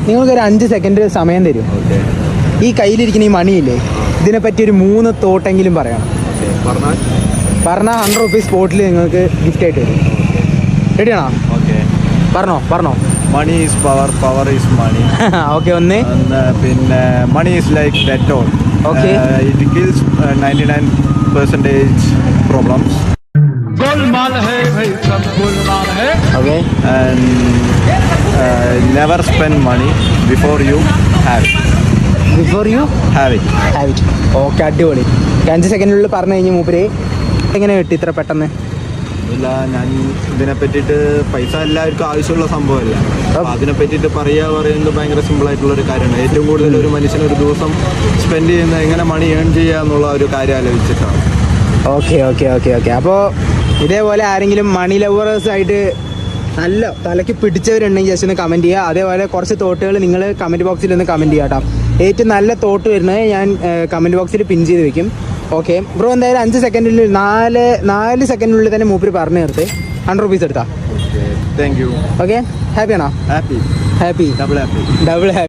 നിങ്ങൾക്കൊരു 5 സെക്കൻഡ് സമയം തരും. ഈ കയ്യിലിരിക്കുന്ന ഈ മണിയില്ലേ, ഇതിനെപ്പറ്റി ഒരു 3 തോട്ടെങ്കിലും പറയണം. പറഞ്ഞാൽ 100 റുപ്പീസ് സ്പോട്ടിൽ നിങ്ങൾക്ക് ഗിഫ്റ്റ് ആയിട്ട് വരും. റെഡിയാണോ? പറഞ്ഞോ. Money is power, power is money. Okay, ഒന്ന്. പിന്നെ money is like petrol. Okay. It kills 99% problems. गोलमाल है भाई, सब गोलमाल है. Okay. And never spend money before you have it. Before you Have it. Have it. Okay, അടിപൊളി. 5 സെക്കൻഡിനുള്ളിൽ പറഞ്ഞു കഴിഞ്ഞ് മൂപ്പര് എങ്ങനെ കിട്ടി ഇത്ര പെട്ടെന്ന്? ഇല്ല, ഞാൻ ഇതിനെ പറ്റിയിട്ട് പൈസ എല്ലാവർക്കും ആവശ്യമുള്ള സംഭവമല്ല. അപ്പോൾ അതിനെ പറ്റിയിട്ട് പറയുന്നത് ഭയങ്കര സിമ്പിളായിട്ടുള്ള ഒരു കാര്യമാണ്. ഏറ്റവും കൂടുതൽ ഒരു മനുഷ്യൻ ഒരു ദിവസം സ്പെൻഡ് ചെയ്യുന്ന എങ്ങനെ മണി ഏൺ ചെയ്യുക എന്നുള്ള ഒരു കാര്യം ആലോചിച്ചിട്ടാണ്. ഓക്കെ. അപ്പോൾ ഇതേപോലെ ആരെങ്കിലും മണി ലവേഴ്സായിട്ട് നല്ല തലയ്ക്ക് പിടിച്ചവരുണ്ടെങ്കിൽ ജസ്റ്റ് ഒന്ന് കമൻറ്റ് ചെയ്യുക. അതേപോലെ കുറച്ച് തോട്ടുകൾ നിങ്ങൾ കമൻറ്റ് ബോക്സിൽ ഒന്ന് കമൻറ്റ് ചെയ്യുക കേട്ടോ. ഏറ്റവും നല്ല തോട്ട് വരുന്നത് ഞാൻ കമൻറ്റ് ബോക്സിൽ പിൻ ചെയ്ത് വെക്കും. ഓക്കെ ബ്രോ, എന്തായാലും 5 സെക്കൻഡിൽ 4 സെക്കൻഡിനുള്ളിൽ തന്നെ മൂപ്പര് പറഞ്ഞു നിർത്ത്. 100 റുപ്പീസ് എടുത്താ. Thank you. ഓക്കെ, ഹാപ്പിയാണോ? ഹാപ്പി. Double happy.